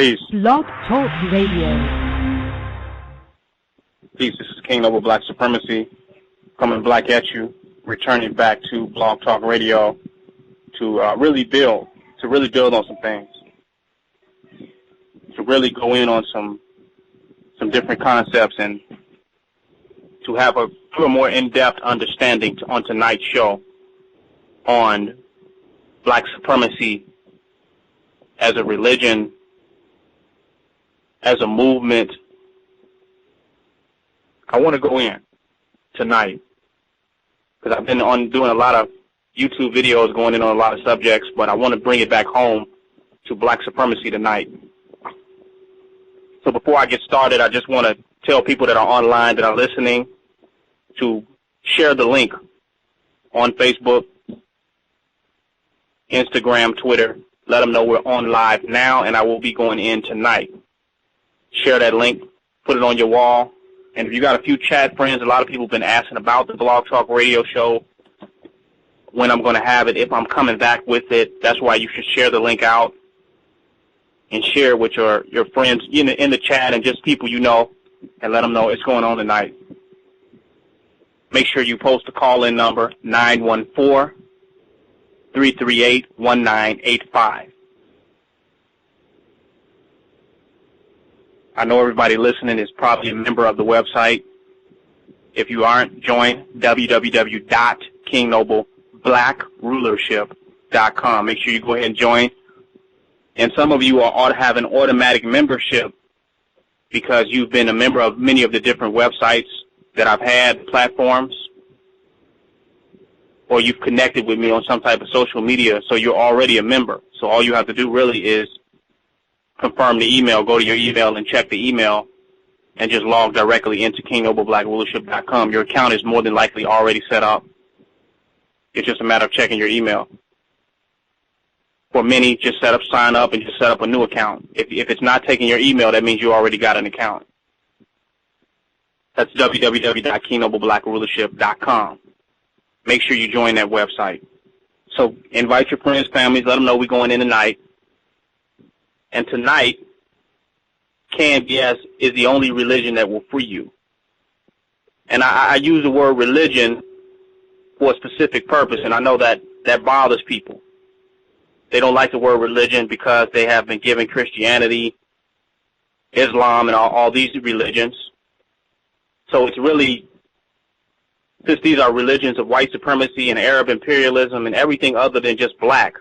Peace. Blog Talk Radio. Peace. This is King Noble Black Supremacy, coming black at you, returning back to Blog Talk Radio to really build on some things, to really go in on some different concepts, and to have a more in-depth understanding on tonight's show on black supremacy as a religion, as a movement. I want to go in tonight because I've been doing a lot of YouTube videos, going in on a lot of subjects, but I want to bring it back home to black supremacy tonight. So before I get started, I just want to tell people that are online, that are listening, to share the link on Facebook, Instagram, Twitter. Let them know we're on live now, and I will be going in tonight. Share that link, put it on your wall. And if you got a few chat friends, a lot of people have been asking about the Blog Talk Radio show, when I'm going to have it, if I'm coming back with it. That's why you should share the link out and share with your friends in the chat and just people you know, and let them know it's going on tonight. Make sure you post the call-in number, 914-338-1985. I know everybody listening is probably a member of the website. If you aren't, join www.kingnobleBlackRulership.com. Make sure you go ahead and join. And some of you ought to have an automatic membership because you've been a member of many of the different websites that I've had, platforms, or you've connected with me on some type of social media, so you're already a member. So all you have to do really is confirm the email, go to your email and check the email, and just log directly into KingNobleBlackRulership.com. Your account is more than likely already set up. It's just a matter of checking your email. For many, just sign up and just set up a new account. If it's not taking your email, that means you already got an account. That's www.KingNobleBlackRulership.com. Make sure you join that website. So invite your friends, families, let them know we're going in tonight. And tonight, KNBS is the only religion that will free you. And I use the word religion for a specific purpose, and I know that bothers people. They don't like the word religion because they have been given Christianity, Islam, and all these religions. So it's really, since these are religions of white supremacy and Arab imperialism and everything other than just black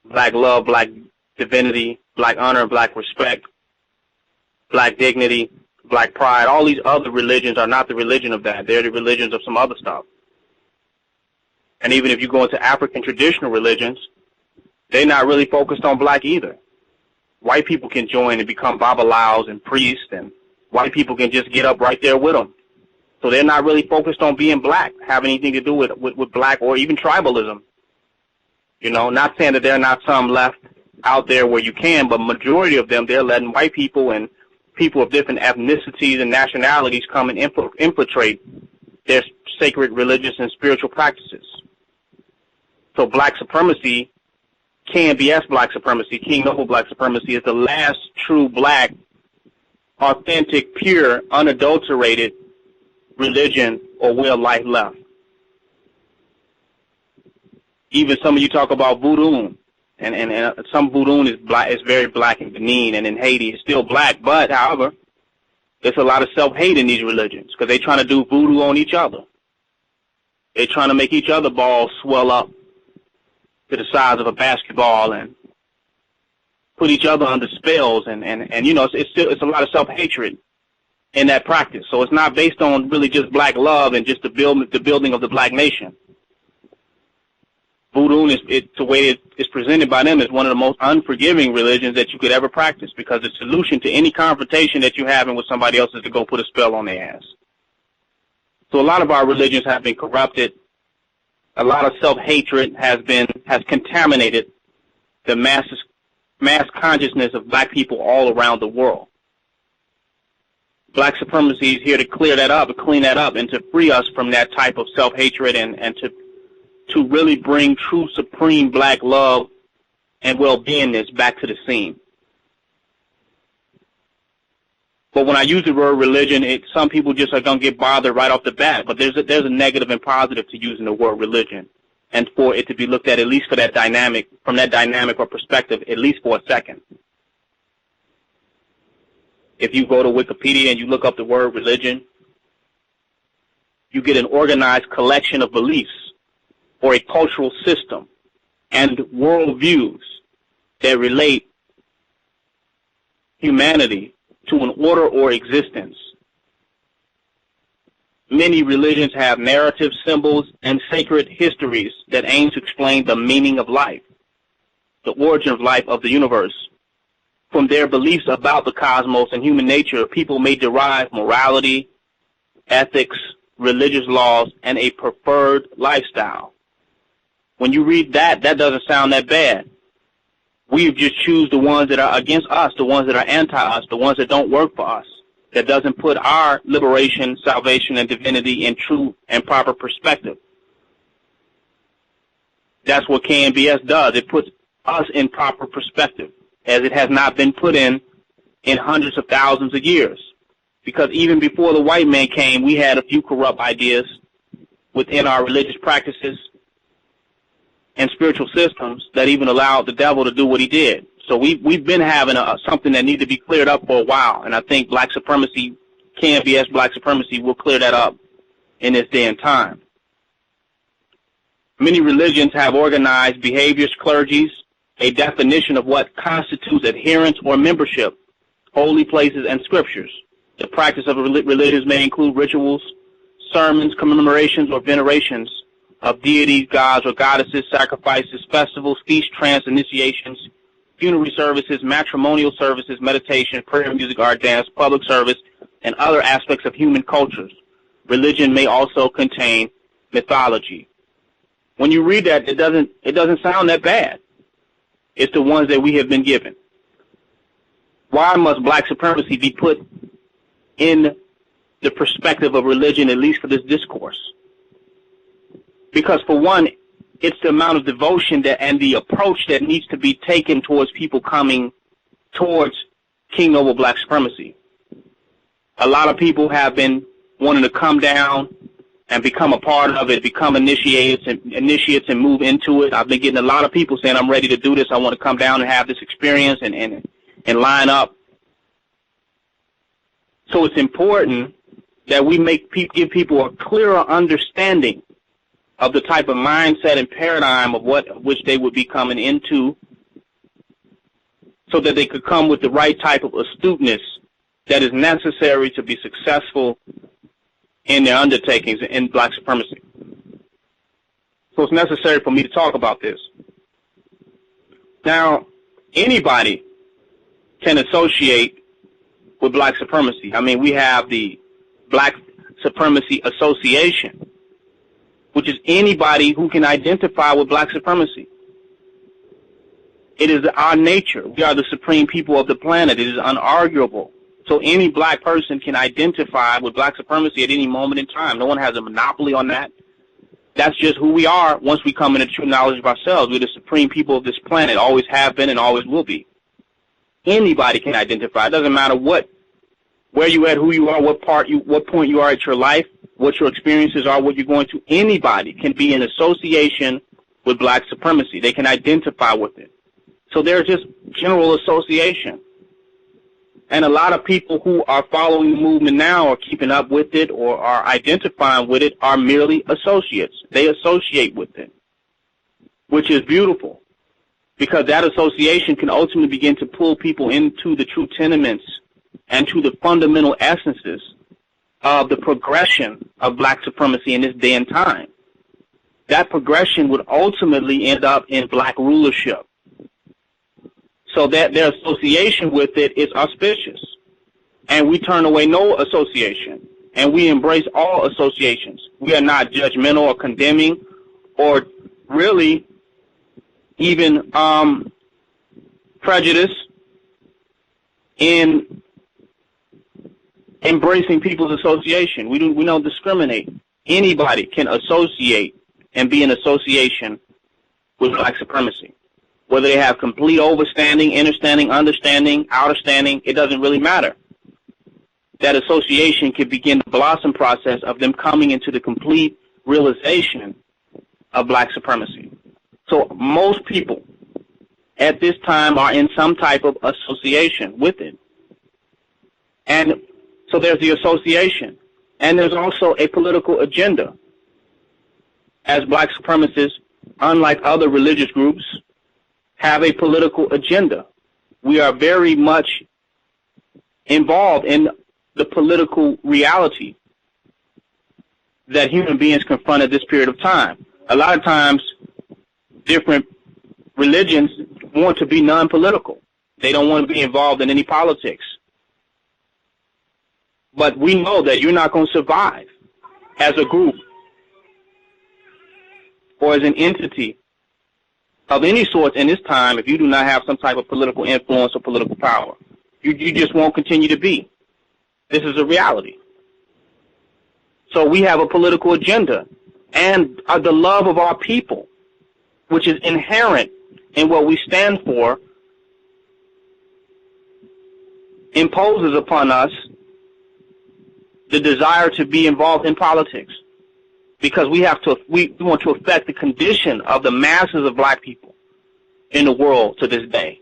love, black divinity, black honor, and black respect, black dignity, black pride, all these other religions are not the religion of that. They're the religions of some other stuff. And even if you go into African traditional religions, they're not really focused on black either. White people can join and become babalaos and priests, and white people can just get up right there with them. So they're not really focused on being black, have anything to do with black or even tribalism. You know, not saying that there are not some left out there where you can, but majority of them, they're letting white people and people of different ethnicities and nationalities come and infiltrate their sacred religious and spiritual practices. So black supremacy, KNBS black supremacy, King Noble black supremacy, is the last true black, authentic, pure, unadulterated religion or way of life left. Even some of you talk about voodoo, and some voodoo is black, is very black in Benin, and in Haiti it's still black, but however, there's a lot of self-hate in these religions because they're trying to do voodoo on each other. They're trying to make each other balls swell up to the size of a basketball and put each other under spells, and you know, it's a lot of self-hatred in that practice. So it's not based on really just black love and just the building of the black nation. Voodoo, the way it's presented by them, is one of the most unforgiving religions that you could ever practice, because the solution to any confrontation that you're having with somebody else is to go put a spell on their ass. So a lot of our religions have been corrupted. A lot of self-hatred has contaminated the mass consciousness of black people all around the world. Black supremacy is here to clear that up, to clean that up, and to free us from that type of self-hatred, and to really bring true supreme black love and well-beingness back to the scene. But when I use the word religion, some people just are going to get bothered right off the bat. But there's a negative and positive to using the word religion, and for it to be looked at least for that dynamic, from that dynamic or perspective, at least for a second. If you go to Wikipedia and you look up the word religion, you get an organized collection of beliefs or a cultural system and worldviews that relate humanity to an order or existence. Many religions have narrative symbols and sacred histories that aim to explain the meaning of life, the origin of life, of the universe. From their beliefs about the cosmos and human nature, people may derive morality, ethics, religious laws, and a preferred lifestyle. When you read that doesn't sound that bad. We just choose the ones that are against us, the ones that are anti-us, the ones that don't work for us, that doesn't put our liberation, salvation, and divinity in true and proper perspective. That's what KNBS does. It puts us in proper perspective, as it has not been put in hundreds of thousands of years. Because even before the white man came, we had a few corrupt ideas within our religious practices and spiritual systems that even allowed the devil to do what he did. So we've been having something that needs to be cleared up for a while, and I think black supremacy, KNBS black supremacy, will clear that up in this day and time. Many religions have organized behaviors, clergies, a definition of what constitutes adherence or membership, holy places, and scriptures. The practice of religions may include rituals, sermons, commemorations, or venerations of deities, gods, or goddesses, sacrifices, festivals, feast, trance, initiations, funerary services, matrimonial services, meditation, prayer, music, art, dance, public service, and other aspects of human cultures. Religion may also contain mythology. When you read that, it doesn't sound that bad. It's the ones that we have been given. Why must black supremacy be put in the perspective of religion, at least for this discourse? Because for one, it's the amount of devotion and the approach that needs to be taken towards people coming towards King Noble black supremacy. A lot of people have been wanting to come down and become a part of it, become initiates and move into it. I've been getting a lot of people saying, I'm ready to do this. I want to come down and have this experience and line up. So it's important that we give people a clearer understanding of the type of mindset and paradigm of which they would be coming into, so that they could come with the right type of astuteness that is necessary to be successful in their undertakings in black supremacy. So it's necessary for me to talk about this. Now, anybody can associate with black supremacy. I mean, we have the Black Supremacy Association, which is anybody who can identify with black supremacy. It is our nature. We are the supreme people of the planet. It is unarguable. So any black person can identify with black supremacy at any moment in time. No one has a monopoly on that. That's just who we are once we come into true knowledge of ourselves. We're the supreme people of this planet, always have been and always will be. Anybody can identify. It doesn't matter where you at, who you are, what point you are at your life, what your experiences are, what you're going to. Anybody can be in association with black supremacy. They can identify with it. So there's just general association. And a lot of people who are following the movement now or keeping up with it or are identifying with it are merely associates. They associate with it, which is beautiful, because that association can ultimately begin to pull people into the true tenements and to the fundamental essences of the progression of black supremacy in this day and time. That progression would ultimately end up in black rulership. So that their association with it is auspicious. And we turn away no association. And we embrace all associations. We are not judgmental or condemning or really even prejudiced in embracing people's association. We don't discriminate. Anybody can associate and be in association with black supremacy. Whether they have complete overstanding, understanding, outerstanding, it doesn't really matter. that association can begin the blossom process of them coming into the complete realization of black supremacy. So most people at this time are in some type of association with it. And so there's the association. And there's also a political agenda. As black supremacists, unlike other religious groups, have a political agenda. We are very much involved in the political reality that human beings confront at this period of time. A lot of times, different religions want to be non-political. They don't want to be involved in any politics. But we know that you're not going to survive as a group or as an entity of any sort in this time if you do not have some type of political influence or political power. You just won't continue to be. This is a reality. So we have a political agenda, and the love of our people, which is inherent in what we stand for, imposes upon us the desire to be involved in politics, because we want to affect the condition of the masses of black people in the world to this day.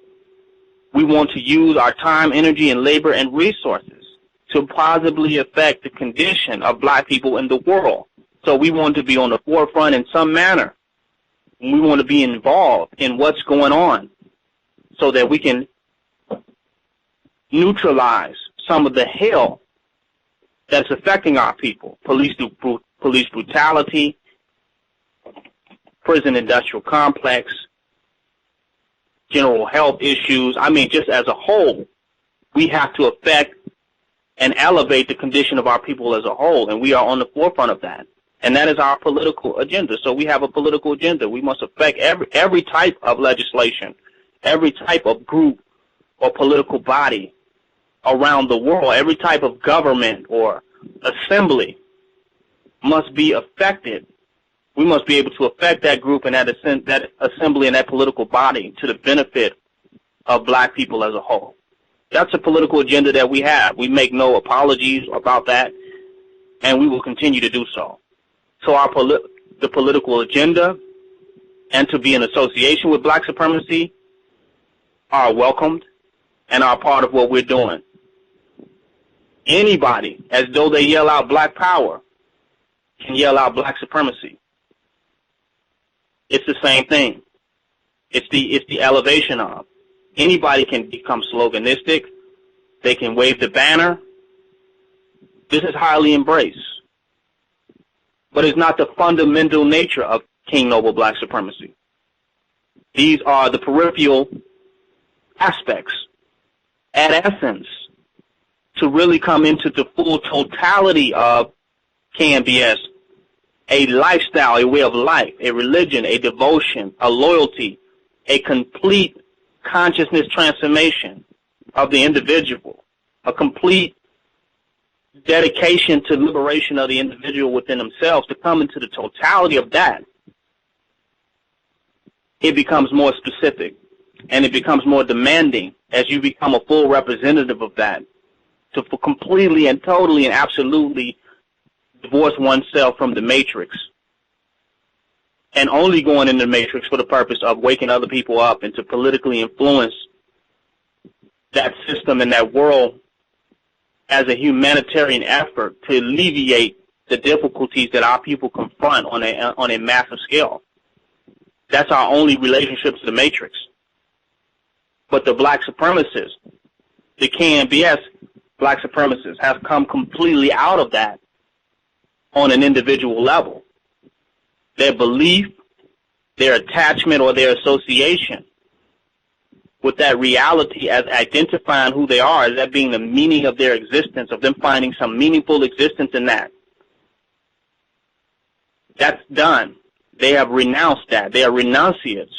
We want to use our time, energy, and labor and resources to positively affect the condition of black people in the world. So we want to be on the forefront in some manner. We want to be involved in what's going on so that we can neutralize some of the hell that's affecting our people. Police brutality, prison industrial complex, general health issues. I mean, just as a whole, we have to affect and elevate the condition of our people as a whole, and we are on the forefront of that. And that is our political agenda. So we have a political agenda. We must affect every type of legislation, every type of group or political body around the world, every type of government or assembly must be affected. We must be able to affect that group and that assembly and that political body to the benefit of black people as a whole. That's a political agenda that we have. We make no apologies about that, and we will continue to do so. So the political agenda and to be in association with black supremacy are welcomed and are part of what we're doing. Anybody, as though they yell out black power, can yell out black supremacy. It's the same thing. It's the elevation of. Anybody can become sloganistic. They can wave the banner. This is highly embraced. But it's not the fundamental nature of King Noble black supremacy. These are the peripheral aspects, at essence, to really come into the full totality of KNBS, a lifestyle, a way of life, a religion, a devotion, a loyalty, a complete consciousness transformation of the individual, a complete dedication to liberation of the individual within themselves. To come into the totality of that, it becomes more specific and it becomes more demanding as you become a full representative of that, to completely and totally and absolutely divorce oneself from the matrix and only going in the matrix for the purpose of waking other people up and to politically influence that system and that world as a humanitarian effort to alleviate the difficulties that our people confront on a massive scale. That's our only relationship to the matrix. But the black supremacists, the KNBS black supremacists, have come completely out of that on an individual level. Their belief, their attachment, or their association with that reality as identifying who they are, as that being the meaning of their existence, of them finding some meaningful existence in that. That's done. They have renounced that. They are renunciates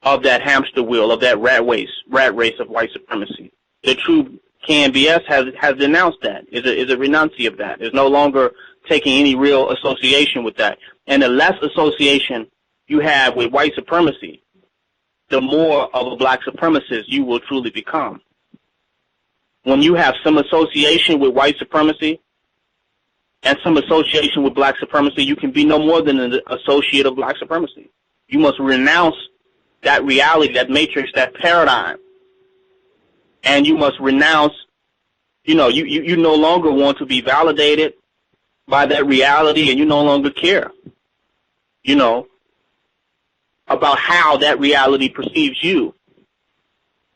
of that hamster wheel, of that rat race of white supremacy. The true KNBS has denounced that, is a renunciate of that. Is no longer taking any real association with that. And the less association you have with white supremacy, the more of a black supremacist you will truly become. when you have some association with white supremacy and some association with black supremacy, you can be no more than an associate of black supremacy. You must renounce that reality, that matrix, that paradigm. And you must renounce, you no longer want to be validated by that reality, and you no longer care, about how that reality perceives you,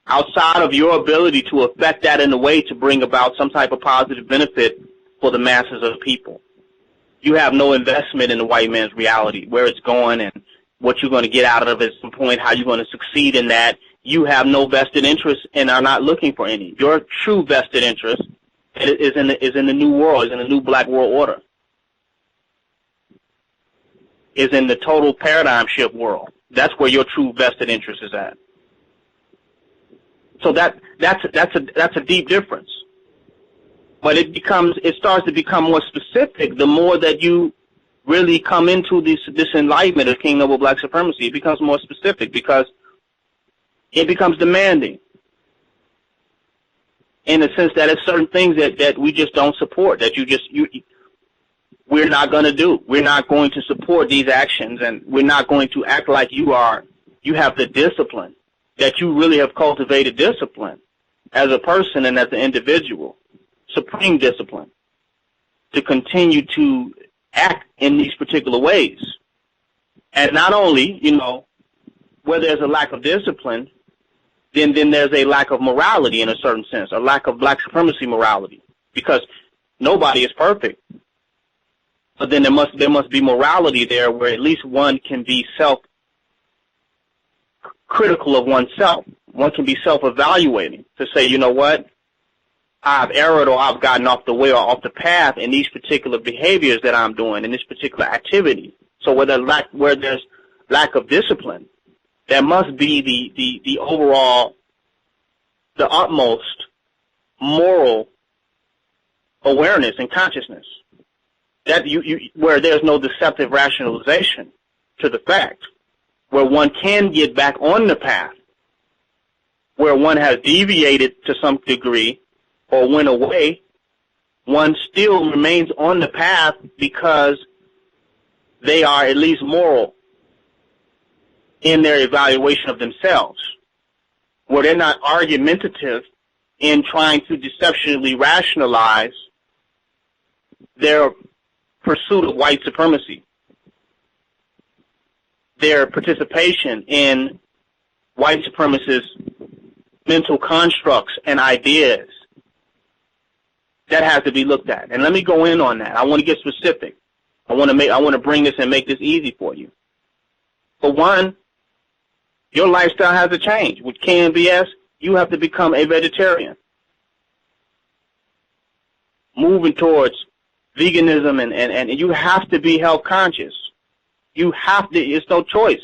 outside of your ability to affect that in a way to bring about some type of positive benefit for the masses of people. You have no investment in the white man's reality, where it's going and what you're going to get out of it at some point, how you're going to succeed in that. You have no vested interest and are not looking for any. Your true vested interest is in the new world, is in the new black world order, is in the total paradigm shift world. That's where your true vested interest is at. So that's a deep difference. But it starts to become more specific the more that you really come into this enlightenment of kingdom of black supremacy. It becomes more specific because it becomes demanding, in the sense that it's certain things that we just don't support, that we're not going to do. We're not going to support these actions, and we're not going to act like you are. You have the discipline, that you really have cultivated discipline as a person and as an individual, supreme discipline, to continue to act in these particular ways. And not only, where there's a lack of discipline, then there's a lack of morality in a certain sense, a lack of black supremacy morality, because nobody is perfect. But then there must be morality there, where at least one can be self-critical of oneself. One can be self-evaluating to say, you know what, I've erred, or I've gotten off the way or off the path in these particular behaviors that I'm doing, in this particular activity. So where there's lack of discipline, there must be the overall, the utmost moral awareness and consciousness, that where there's no deceptive rationalization to the fact, where one can get back on the path, where one has deviated to some degree or went away, one still remains on the path because they are at least moral in their evaluation of themselves, where they're not argumentative in trying to deceptionally rationalize their pursuit of white supremacy, their participation in white supremacist mental constructs and ideas. That has to be looked at. And let me go in on that. I want to get specific. I want to bring this and make this easy for you. For one, your lifestyle has to change. With KNBS, you have to become a vegetarian, moving towards veganism, and you have to be health conscious. You have to. It's no choice.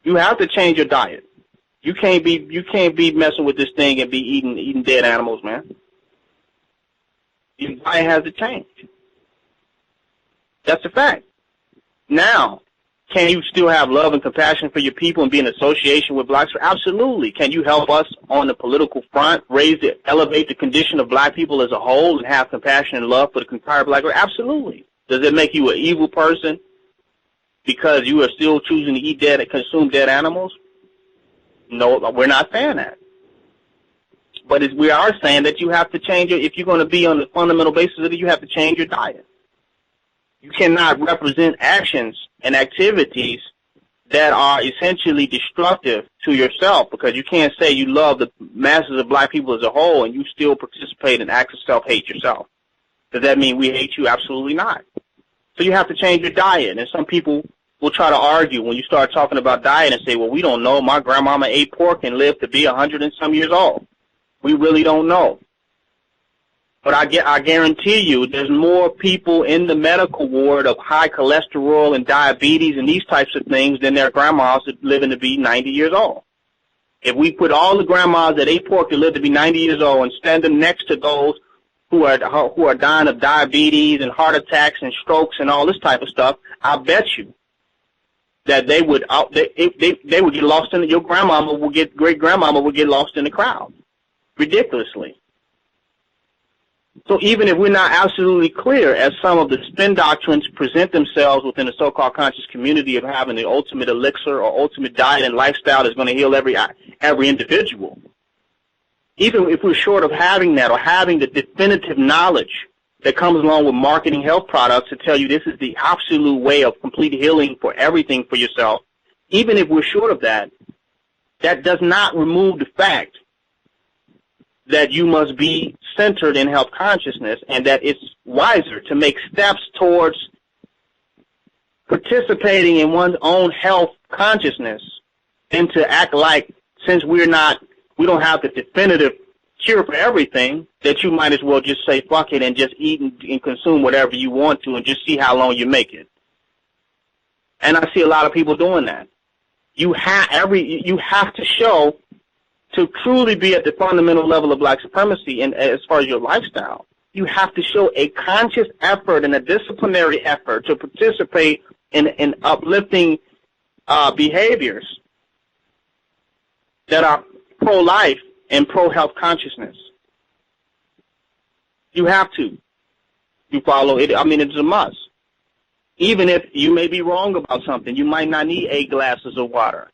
You have to change your diet. You can't be messing with this thing and be eating dead animals, man. Your diet has to change. That's a fact. Now, can you still have love and compassion for your people and be in association with blacks? Absolutely. Can you help us on the political front, elevate the condition of black people as a whole, and have compassion and love for the entire black race? Absolutely. Does it make you an evil person because you are still choosing to eat dead and consume dead animals? No, we're not saying that. But we are saying that you have to change it. If you're going to be on the fundamental basis of it, you have to change your diet. You cannot represent actions and activities that are essentially destructive to yourself, because you can't say you love the masses of black people as a whole and you still participate in acts of self-hate yourself. Does that mean we hate you? Absolutely not. So you have to change your diet. And some people will try to argue when you start talking about diet and say, well, we don't know. My grandmama ate pork and lived to be 100 and some years old. We really don't know. But I guarantee you there's more people in the medical ward of high cholesterol and diabetes and these types of things than their grandmas that living to be 90 years old. If we put all the grandmas that ate pork and lived to be 90 years old and stand them next to those who are dying of diabetes and heart attacks and strokes and all this type of stuff, I bet you that they would get lost in your great grandmama would get lost in the crowd. ridiculously. So even if we're not absolutely clear, as some of the spin doctrines present themselves within the so-called conscious community of having the ultimate elixir or ultimate diet and lifestyle that's going to heal every individual, even if we're short of having that or having the definitive knowledge that comes along with marketing health products to tell you this is the absolute way of complete healing for everything for yourself, even if we're short of that, that does not remove the fact that you must be centered in health consciousness and that it's wiser to make steps towards participating in one's own health consciousness than to act like, since we don't have the definitive cure for everything, that you might as well just say fuck it and just eat and consume whatever you want to and just see how long you make it. And I see a lot of people doing that. You have to show, to truly be at the fundamental level of black supremacy and as far as your lifestyle, you have to show a conscious effort and a disciplinary effort to participate in uplifting behaviors that are pro-life and pro-health consciousness. You have to. You follow it. I mean, it's a must. Even if you may be wrong about something, you might not need 8 glasses of water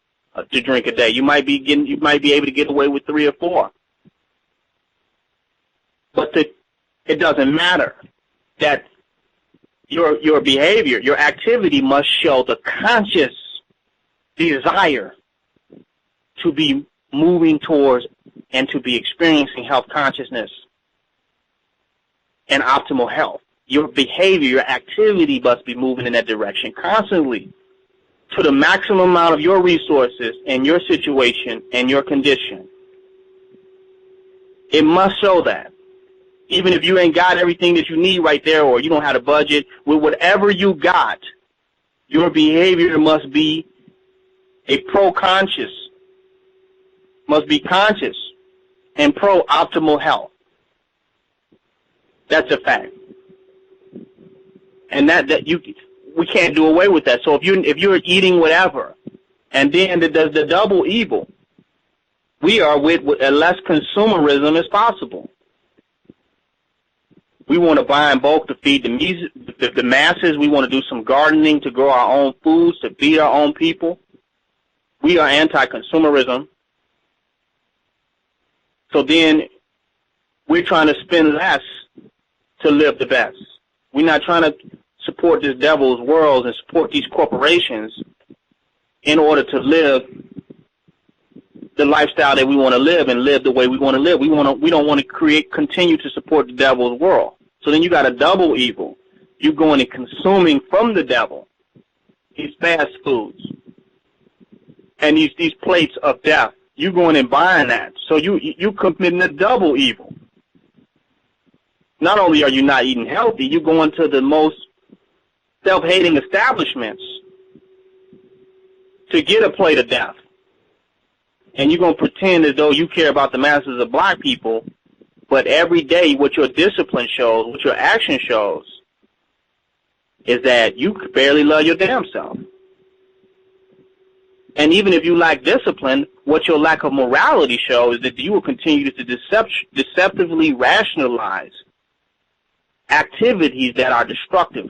to drink a day. You might be able to get away with 3 or 4. But it doesn't matter that your behavior, your activity must show the conscious desire to be moving towards and to be experiencing health consciousness and optimal health. Your behavior, your activity must be moving in that direction constantly to the maximum amount of your resources and your situation and your condition. It must show that. Even if you ain't got everything that you need right there or you don't have a budget, with whatever you got, your behavior must be a pro-conscious, must be conscious and pro-optimal health. That's a fact. And we can't do away with that. So if you're eating whatever, and then there's the double evil, we are with as less consumerism as possible. We want to buy in bulk to feed the masses. We want to do some gardening to grow our own foods, to feed our own people. We are anti-consumerism. So then we're trying to spend less to live the best. We're not trying to support this devil's world and support these corporations in order to live the lifestyle that we want to live and live the way we want to live. We don't want to continue to support the devil's world. So then you got a double evil. You're going and consuming from the devil these fast foods and these plates of death. You're going and buying that. So you committing a double evil. Not only are you not eating healthy, you're going to the most self-hating establishments to get a plate of death. And you're going to pretend as though you care about the masses of black people, but every day what your discipline shows, what your action shows, is that you barely love your damn self. And even if you lack discipline, what your lack of morality shows is that you will continue to deceptively rationalize activities that are destructive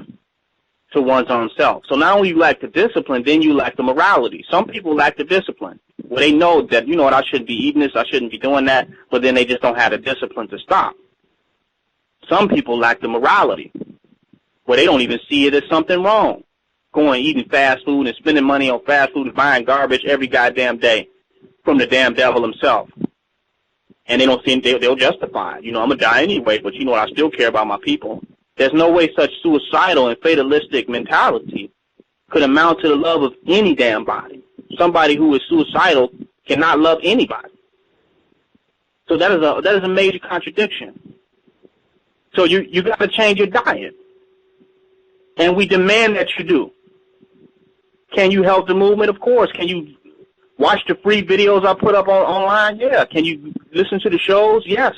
to one's own self. So not only you lack the discipline, then you lack the morality. Some people lack the discipline. Well, they know that, you know what, I shouldn't be eating this, I shouldn't be doing that, but then they just don't have the discipline to stop. Some people lack the morality, where they don't even see it as something wrong. Going eating fast food and spending money on fast food and buying garbage every goddamn day from the damn devil himself. And they don't seem, they'll justify it. You know, I'm going to die anyway, but you know what, I still care about my people. There's no way such suicidal and fatalistic mentality could amount to the love of any damn body. Somebody who is suicidal cannot love anybody. So that is a major contradiction. So you got to change your diet. And we demand that you do. Can you help the movement? Of course. Can you watch the free videos I put up online? Yeah. Can you listen to the shows? Yes.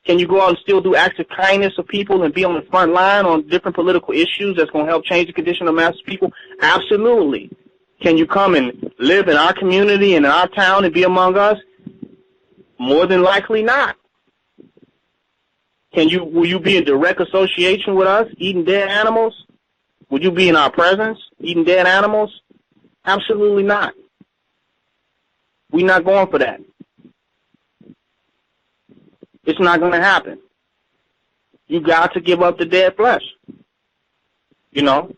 Can you go out and still do acts of kindness of people and be on the front line on different political issues that's going to help change the condition of mass people? Absolutely. Can you come and live in our community and in our town and be among us? More than likely not. Will you be in direct association with us eating dead animals? Would you be in our presence eating dead animals? Absolutely not. We're not going for that. It's not going to happen. You got to give up the dead flesh. You know?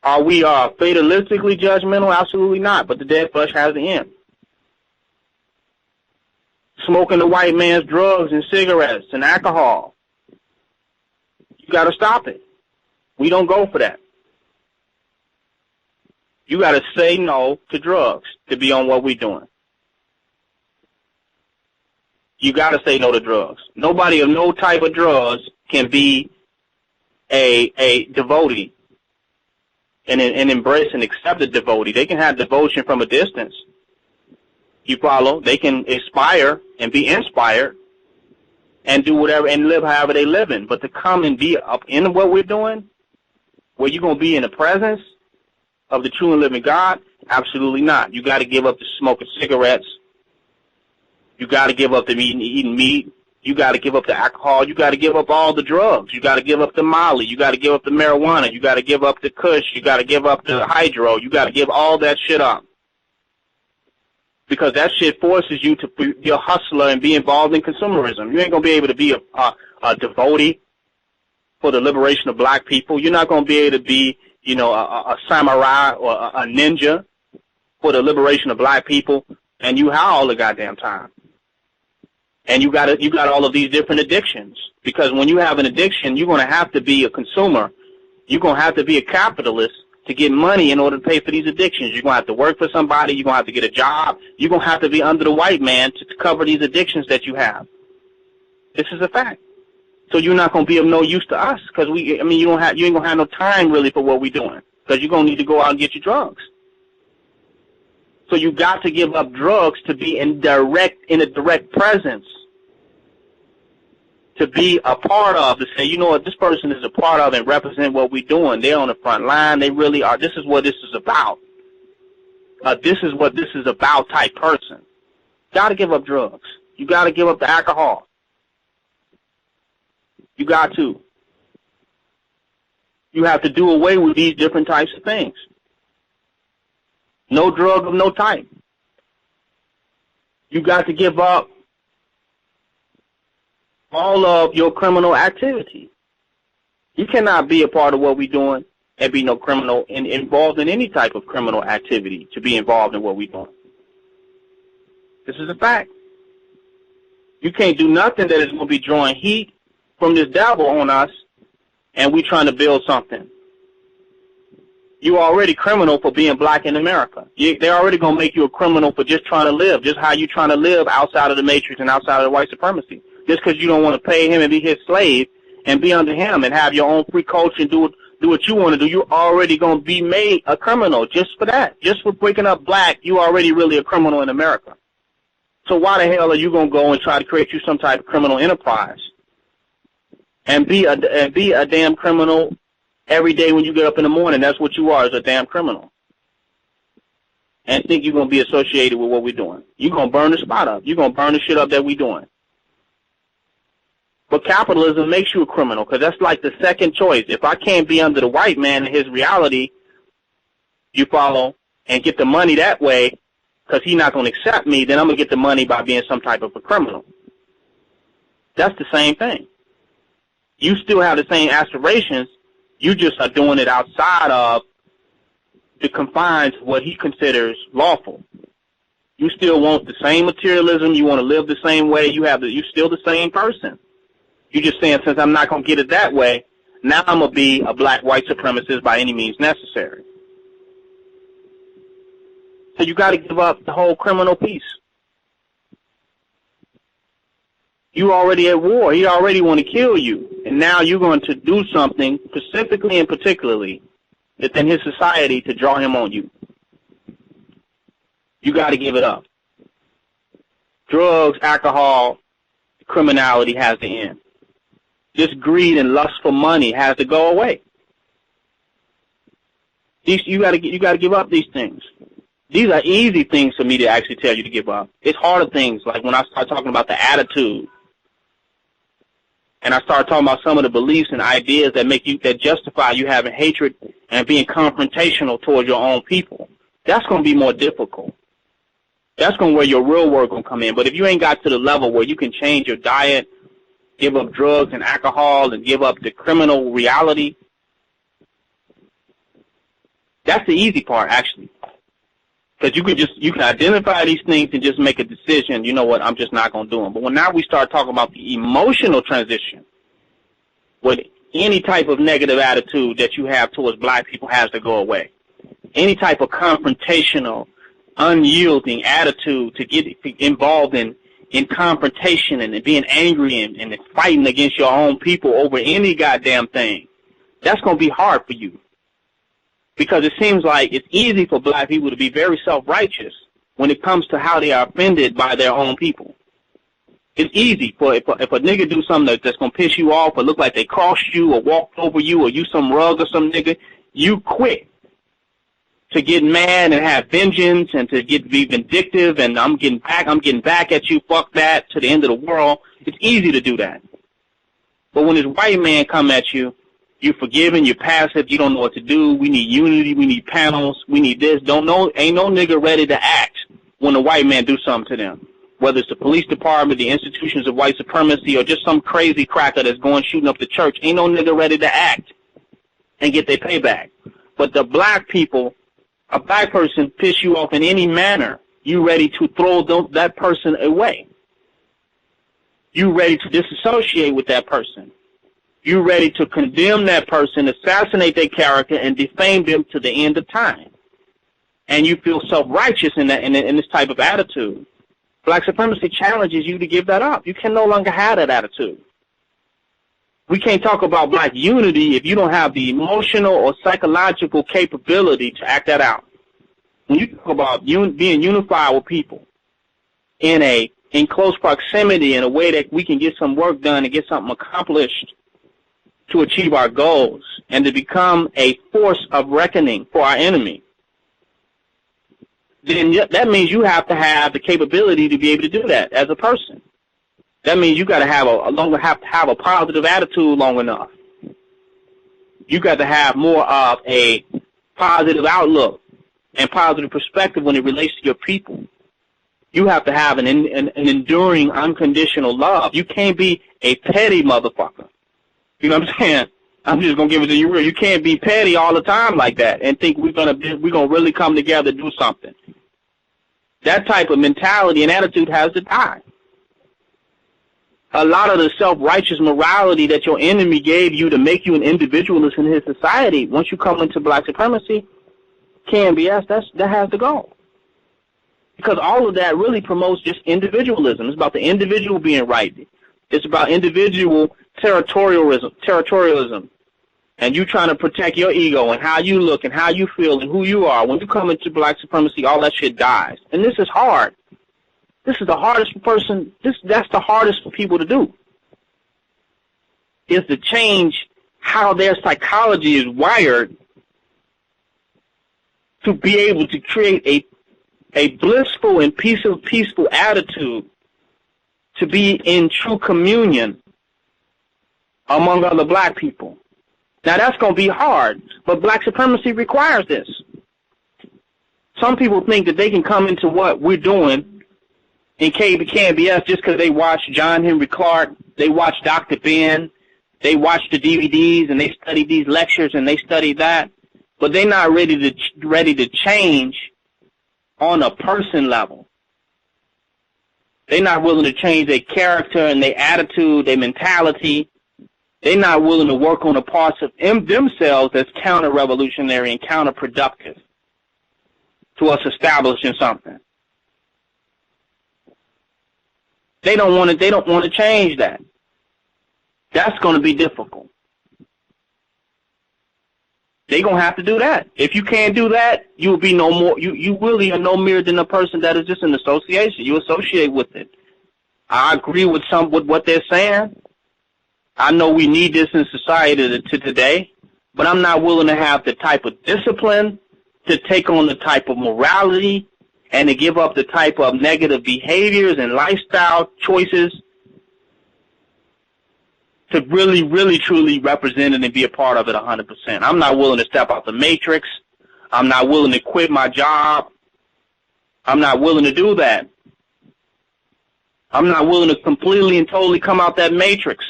Are we fatalistically judgmental? Absolutely not. But the dead flesh has the end. Smoking the white man's drugs and cigarettes and alcohol. You got to stop it. We don't go for that. You got to say no to drugs to be on what we're doing. You got to say no to drugs. Nobody of no type of drugs can be a devotee and embrace and accept a devotee. They can have devotion from a distance. You follow? They can aspire and be inspired and do whatever and live however they live in. But to come and be up in what we're doing, where you're going to be in the presence of the true and living God, absolutely not. You got to give up the smoking cigarettes. You got to give up the eating meat. You got to give up the alcohol. You got to give up all the drugs. You got to give up the Molly. You got to give up the marijuana. You got to give up the Kush. You got to give up the hydro. You got to give all that shit up. Because that shit forces you to be a hustler and be involved in consumerism. You ain't going to be able to be a devotee for the liberation of black people. You're not going to be able to be, a samurai or a ninja for the liberation of black people. And you have all the goddamn time. And you got all of these different addictions. Because when you have an addiction, you're going to have to be a consumer. You're going to have to be a capitalist to get money in order to pay for these addictions. You're going to have to work for somebody. You're going to have to get a job. You're going to have to be under the white man to cover these addictions that you have. This is a fact. So you're not going to be of no use to us because you ain't going to have no time really for what we're doing because you're going to need to go out and get your drugs. So you got to give up drugs to be in a direct presence, to be a part of, to say, you know what, this person is a part of and represent what we're doing. They're on the front line. They really are. This is what this is about. This is what this is about type person. Got to give up drugs. You got to give up the alcohol. You got to. You have to do away with these different types of things. No drug of no type. You got to give up all of your criminal activity. You cannot be a part of what we're doing and be no criminal and involved in any type of criminal activity to be involved in what we're doing. This is a fact. You can't do nothing that is going to be drawing heat from this devil on us and we trying to build something. You're already criminal for being black in America. They're already going to make you a criminal for just trying to live, just how you trying to live outside of the matrix and outside of the white supremacy. Just because you don't want to pay him and be his slave and be under him and have your own free culture and do what you want to do, you're already going to be made a criminal just for that. Just for breaking up black, you're already really a criminal in America. So why the hell are you going to go and try to create you some type of criminal enterprise and be a damn criminal every day when you get up in the morning? That's what you are, is a damn criminal. And think you're going to be associated with what we're doing. You're going to burn the spot up. You're going to burn the shit up that we're doing. But capitalism makes you a criminal because that's like the second choice. If I can't be under the white man and his reality, you follow, and get the money that way because he's not going to accept me, then I'm going to get the money by being some type of a criminal. That's the same thing. You still have the same aspirations. You just are doing it outside of the confines of what he considers lawful. You still want the same materialism. You want to live the same way. You're still the same person. You're just saying, since I'm not going to get it that way, now I'm going to be a black white supremacist by any means necessary. So you got to give up the whole criminal piece. You already at war. He already want to kill you. And now you're going to do something specifically and particularly within his society to draw him on you. You got to give it up. Drugs, alcohol, criminality has to end. This greed and lust for money has to go away. You got to give up these things. These are easy things for me to actually tell you to give up. It's harder things, like when I start talking about the attitude and I start talking about some of the beliefs and ideas that justify you having hatred and being confrontational towards your own people, that's going to be more difficult. That's going to where your real work going to come in. But if you ain't got to the level where you can change your diet, give up drugs and alcohol, and give up the criminal reality, that's the easy part, actually. Because you can identify these things and just make a decision, you know what, I'm just not going to do them. But when now we start talking about the emotional transition, with any type of negative attitude that you have towards black people has to go away. Any type of confrontational, unyielding attitude to get involved in confrontation and being angry and fighting against your own people over any goddamn thing, that's going to be hard for you. Because it seems like it's easy for black people to be very self-righteous when it comes to how they are offended by their own people. It's easy for if a nigga do something that's going to piss you off or look like they crossed you or walked over you or you some rug or some nigga, you quick to get mad and have vengeance and to be vindictive and I'm getting back at you, fuck that, to the end of the world. It's easy to do that. But when this white man come at you, you're forgiving, you're passive, you don't know what to do, we need unity, we need panels, we need this. Ain't no nigga ready to act when a white man do something to them. Whether it's the police department, the institutions of white supremacy, or just some crazy cracker that's going shooting up the church, ain't no nigga ready to act and get their payback. But the black people, a black person piss you off in any manner, you ready to throw that person away. You ready to disassociate with that person. You ready to condemn that person, assassinate their character, and defame them to the end of time. And you feel self-righteous in this type of attitude. Black supremacy challenges you to give that up. You can no longer have that attitude. We can't talk about black unity if you don't have the emotional or psychological capability to act that out. When you talk about being unified with people in close proximity in a way that we can get some work done and get something accomplished to achieve our goals and to become a force of reckoning for our enemy, then that means you have to have the capability to be able to do that as a person. That means you got to have have a positive attitude long enough. You got to have more of a positive outlook and positive perspective when it relates to your people. You have to have an enduring, unconditional love. You can't be a petty motherfucker. You know what I'm saying? I'm just gonna give it to you real. You can't be petty all the time like that and think we're gonna really come together and do something. That type of mentality and attitude has to die. A lot of the self-righteous morality that your enemy gave you to make you an individualist in his society, once you come into black supremacy, KNBS, that has to go. Because all of that really promotes just individualism. It's about the individual being right. It's about individual territorialism. And you trying to protect your ego and how you look and how you feel and who you are. When you come into black supremacy, all that shit dies. And this is hard. This is the hardest that's the hardest for people to do. Is to change how their psychology is wired to be able to create a blissful and peaceful attitude to be in true communion among other black people. Now, that's going to be hard, but black supremacy requires this. Some people think that they can come into what we're doing in KBS just because they watch John Henry Clark, they watch Dr. Ben, they watch the DVDs, and they study these lectures, and they study that, but they're not ready to change on a person level. They're not willing to change their character and their attitude, their mentality. They're not willing to work on the parts of themselves that's counter-revolutionary and counterproductive to us establishing something. They don't want to change that. That's going to be difficult. They're going to have to do that. If you can't do that, you will be no more. You really are no mere than a person that is just an association. You associate with it. I agree with what they're saying. I know we need this in society to today, but I'm not willing to have the type of discipline to take on the type of morality and to give up the type of negative behaviors and lifestyle choices to really, really, truly represent it and be a part of it 100%. I'm not willing to step out the matrix. I'm not willing to quit my job. I'm not willing to do that. I'm not willing to completely and totally come out that matrix.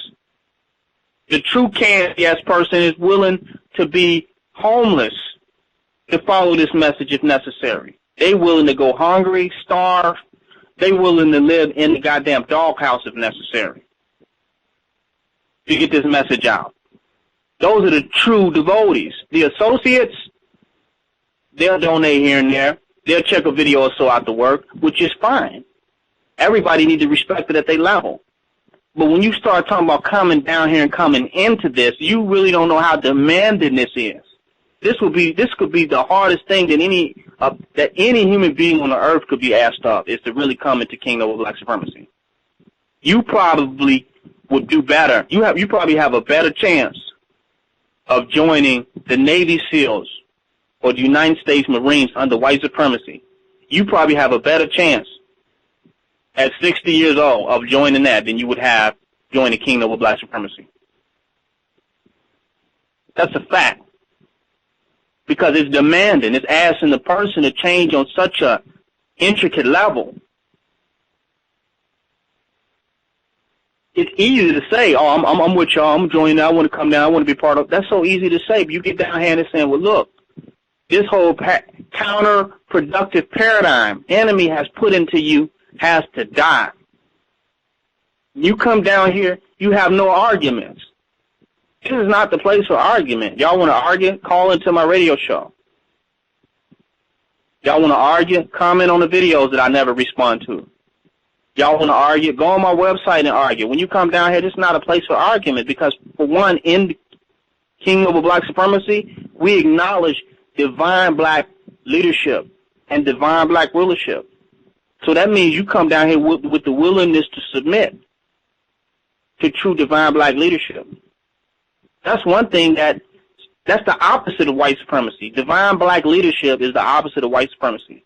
The true KNBS person is willing to be homeless to follow this message if necessary. They willing to go hungry, starve. They willing to live in the goddamn doghouse if necessary to get this message out. Those are the true devotees. The associates, they'll donate here and there. They'll check a video or so out to work, which is fine. Everybody needs to respect it at their level. But when you start talking about coming down here and coming into this, you really don't know how demanding this is. This could be the hardest thing that any human being on the earth could be asked of, is to really come into Kingdom of Black Supremacy. You probably would do better. You probably have a better chance of joining the Navy SEALs or the United States Marines under white supremacy. You probably have a better chance at 60 years old of joining that than you would have joining the Kingdom of Black Supremacy. That's a fact. Because it's demanding. It's asking the person to change on such a intricate level. It's easy to say, oh, I'm with y'all, I'm joining, I want to come down, I want to be part of. That's so easy to say, but you get down here and saying, well, look, this whole counterproductive paradigm enemy has put into you has to die. You come down here, you have no arguments. This is not the place for argument. Y'all want to argue? Call into my radio show. Y'all want to argue? Comment on the videos that I never respond to. Y'all want to argue? Go on my website and argue. When you come down here, this is not a place for argument because, for one, in the Kingdom of Black Supremacy, we acknowledge divine black leadership and divine black rulership. So that means you come down here with the willingness to submit to true divine black leadership. That's one thing that's the opposite of white supremacy. Divine black leadership is the opposite of white supremacy.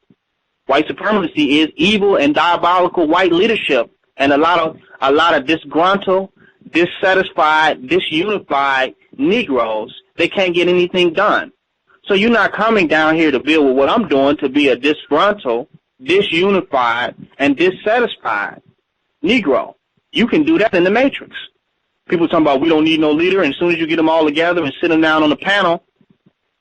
White supremacy is evil and diabolical white leadership, and a lot of disgruntled, dissatisfied, disunified Negroes. They can't get anything done. So you're not coming down here to deal with what I'm doing to be a disgruntled, disunified, and dissatisfied Negro. You can do that in the Matrix. People talking about we don't need no leader, and as soon as you get them all together and sit them down on the panel,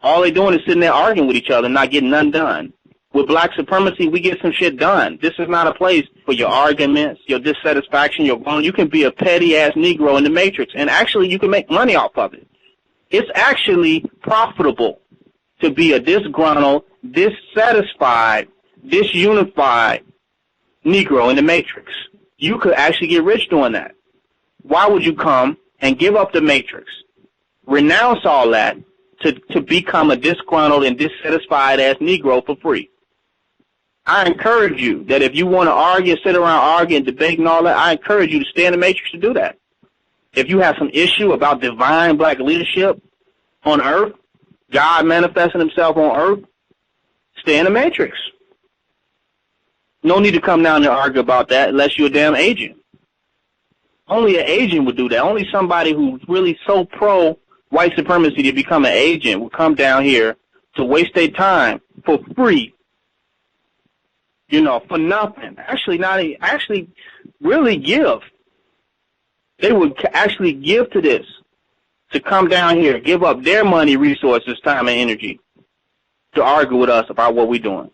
all they're doing is sitting there arguing with each other and not getting none done. With black supremacy, we get some shit done. This is not a place for your arguments, your dissatisfaction, your wrong. You can be a petty-ass Negro in the Matrix, and actually you can make money off of it. It's actually profitable to be a disgruntled, dissatisfied, disunified Negro in the Matrix. You could actually get rich doing that. Why would you come and give up the Matrix, renounce all that, to become a disgruntled and dissatisfied-ass Negro for free? I encourage you that if you want to argue, sit around arguing, debate and all that, I encourage you to stay in the Matrix to do that. If you have some issue about divine black leadership on earth, God manifesting himself on earth, stay in the Matrix. No need to come down and argue about that unless you're a damn agent. Only an agent would do that. Only somebody who's really so pro-white supremacy to become an agent would come down here to waste their time for free, for nothing. Actually really give. They would actually give to this, to come down here, give up their money, resources, time, and energy to argue with us about what we're doing.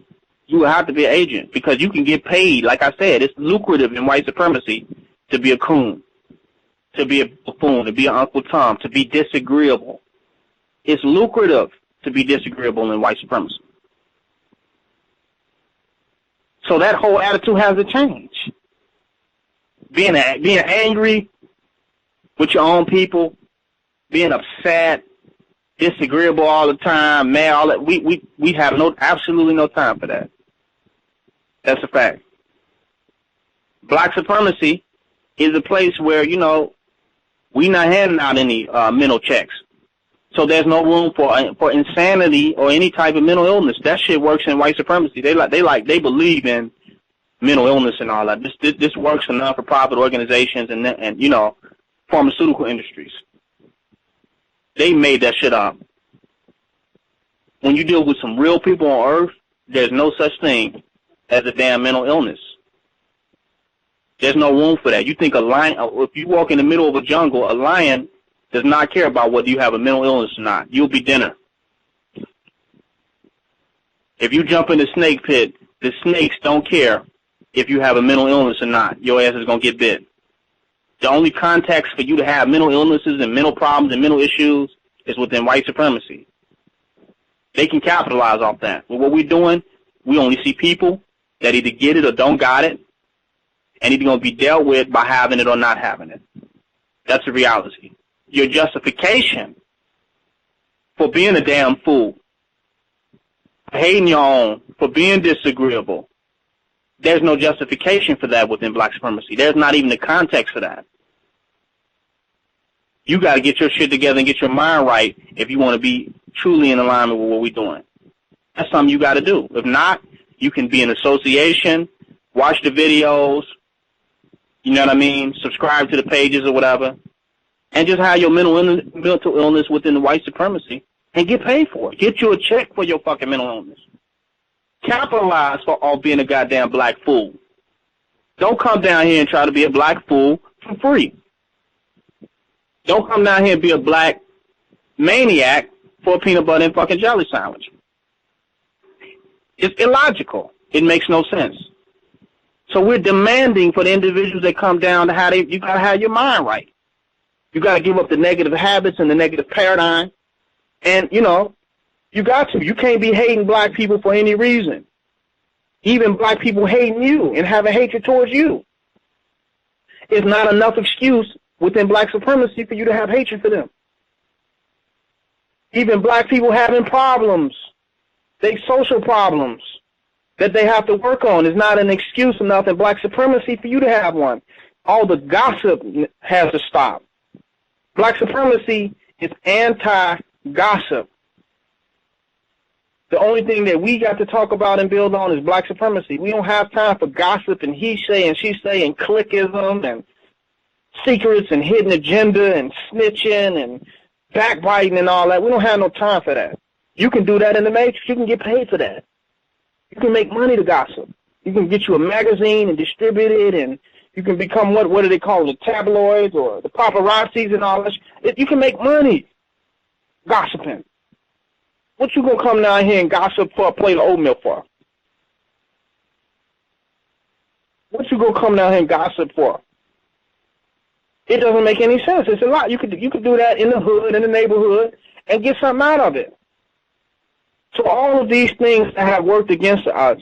You would have to be an agent because you can get paid. Like I said, it's lucrative in white supremacy to be a coon, to be a buffoon, to be an Uncle Tom, to be disagreeable. It's lucrative to be disagreeable in white supremacy. So that whole attitude has to change. Being angry with your own people, being upset, disagreeable all the time, mad, all that, we have absolutely no time for that. That's a fact. Black supremacy is a place where, we not handing out any mental checks. So there's no room for insanity or any type of mental illness. That shit works in white supremacy. They believe in mental illness and all that. This works in non-for-profit organizations and pharmaceutical industries. They made that shit up. When you deal with some real people on Earth, there's no such thing as a damn mental illness. There's no room for that. You think a lion, if you walk in the middle of a jungle, a lion does not care about whether you have a mental illness or not. You'll be dinner. If you jump in the snake pit, the snakes don't care if you have a mental illness or not. Your ass is going to get bit. The only context for you to have mental illnesses and mental problems and mental issues is within white supremacy. They can capitalize off that. But what we're doing, we only see people that either get it or don't got it, and either going to be dealt with by having it or not having it. That's the reality. Your justification for being a damn fool, for hating your own, for being disagreeable, there's no justification for that within black supremacy. There's not even the context for that. You got to get your shit together and get your mind right if you want to be truly in alignment with what we're doing. That's something you got to do. If not, you can be in association, watch the videos, you know what I mean, subscribe to the pages or whatever, and just have your mental illness within the white supremacy and get paid for it. Get you a check for your fucking mental illness. Capitalize for all being a goddamn black fool. Don't come down here and try to be a black fool for free. Don't come down here and be a black maniac for a peanut butter and fucking jelly sandwich. It's illogical. It makes no sense. So we're demanding for the individuals that come down to you got to have your mind right. You got to give up the negative habits and the negative paradigm. And, you know, you got to. You can't be hating black people for any reason. Even black people hating you and having hatred towards you. It's not enough excuse within black supremacy for you to have hatred for them. Even black people having problems, they social problems that they have to work on is not an excuse enough in black supremacy for you to have one. All the gossip has to stop. Black supremacy is anti-gossip. The only thing that we got to talk about and build on is black supremacy. We don't have time for gossip and he say and she say and clickism and secrets and hidden agenda and snitching and backbiting and all that. We don't have no time for that. You can do that in the Matrix. You can get paid for that. You can make money to gossip. You can get you a magazine and distribute it, and you can become what do they call it, the tabloids or the paparazzis and all that. You can make money gossiping. What you gonna come down here and gossip for a plate of oatmeal for? What you gonna come down here and gossip for? It doesn't make any sense. It's a lot. You could do that in the hood, in the neighborhood, and get something out of it. So all of these things that have worked against us,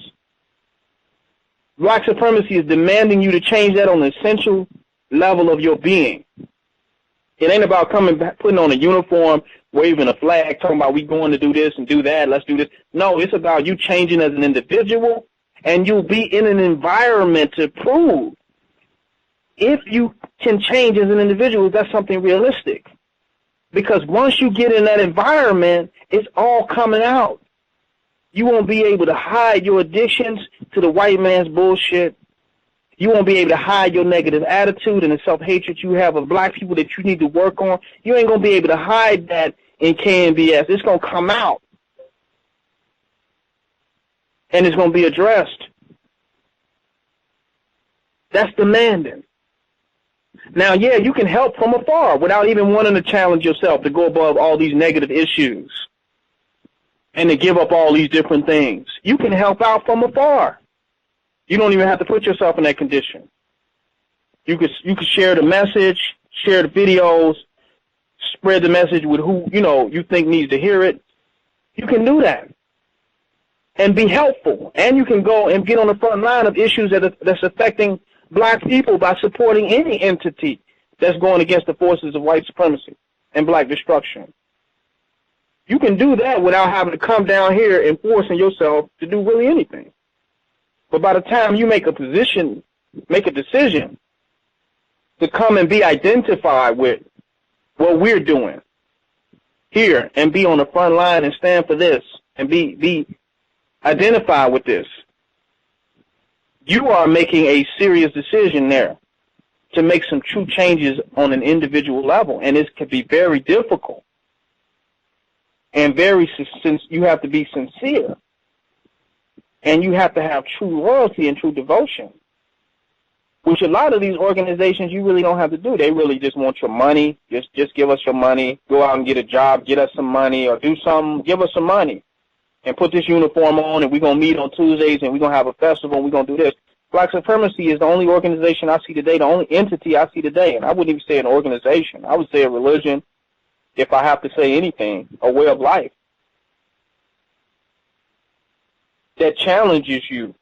black supremacy is demanding you to change that on the essential level of your being. It ain't about coming back, putting on a uniform, waving a flag, talking about we going to do this and do that, let's do this. No, it's about you changing as an individual, and you'll be in an environment to prove if you can change as an individual, that's something realistic. Because once you get in that environment, it's all coming out. You won't be able to hide your addictions to the white man's bullshit. You won't be able to hide your negative attitude and the self-hatred you have of black people that you need to work on. You ain't going to be able to hide that in KNBS. It's going to come out. And it's going to be addressed. That's demanding. Now, yeah, you can help from afar without even wanting to challenge yourself to go above all these negative issues and to give up all these different things. You can help out from afar. You don't even have to put yourself in that condition. You could share the message, share the videos, spread the message with who, you think needs to hear it. You can do that and be helpful. And you can go and get on the front line of issues that's affecting black people by supporting any entity that's going against the forces of white supremacy and black destruction. You can do that without having to come down here and forcing yourself to do really anything. But by the time you make a decision to come and be identified with what we're doing here and be on the front line and stand for this and be identified with this, you are making a serious decision there to make some true changes on an individual level, and it can be very difficult. And you have to be sincere, and you have to have true loyalty and true devotion, which a lot of these organizations you really don't have to do. They really just want your money. Just give us your money. Go out and get a job, get us some money, or do something. Give us some money, and put this uniform on, and we're gonna meet on Tuesdays, and we're gonna have a festival, and we're gonna do this. Black supremacy is the only organization I see today, the only entity I see today, and I wouldn't even say an organization. I would say a religion, if I have to say anything, a way of life that challenges you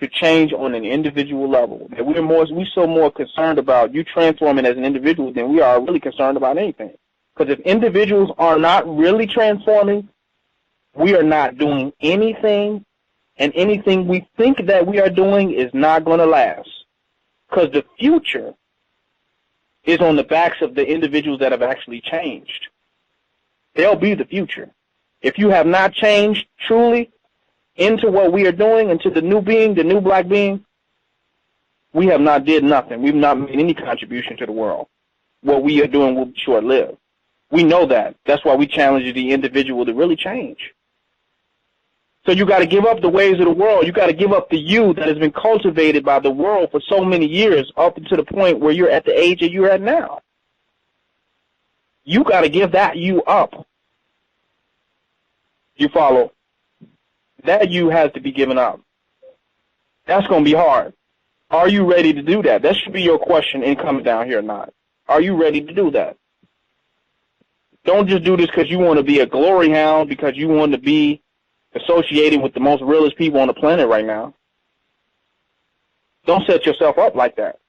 to change on an individual level. That we're so more concerned about you transforming as an individual than we are really concerned about anything. Because if individuals are not really transforming, we are not doing anything, and anything we think that we are doing is not going to last. Because the future is on the backs of the individuals that have actually changed. They'll be the future. If you have not changed truly into what we are doing, into the new being, the new black being, we have not did nothing. We've not made any contribution to the world. What we are doing will be short-lived. We know that. That's why we challenge the individual to really change. So you got to give up the ways of the world. You got to give up the you that has been cultivated by the world for so many years, up to the point where you're at the age that you're at now. You got to give that you up. You follow? That you has to be given up. That's going to be hard. Are you ready to do that? That should be your question in coming down here or not. Are you ready to do that? Don't just do this because you want to be a glory hound, because you want to be associated with the most realest people on the planet right now. Don't set yourself up like that.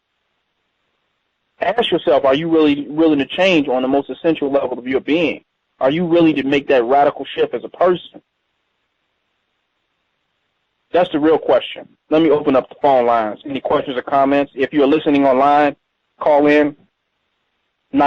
Ask yourself, are you really willing to change on the most essential level of your being? Are you willing to make that radical shift as a person? That's the real question. Let me open up the phone lines. Any questions or comments? If you're listening online, call in 9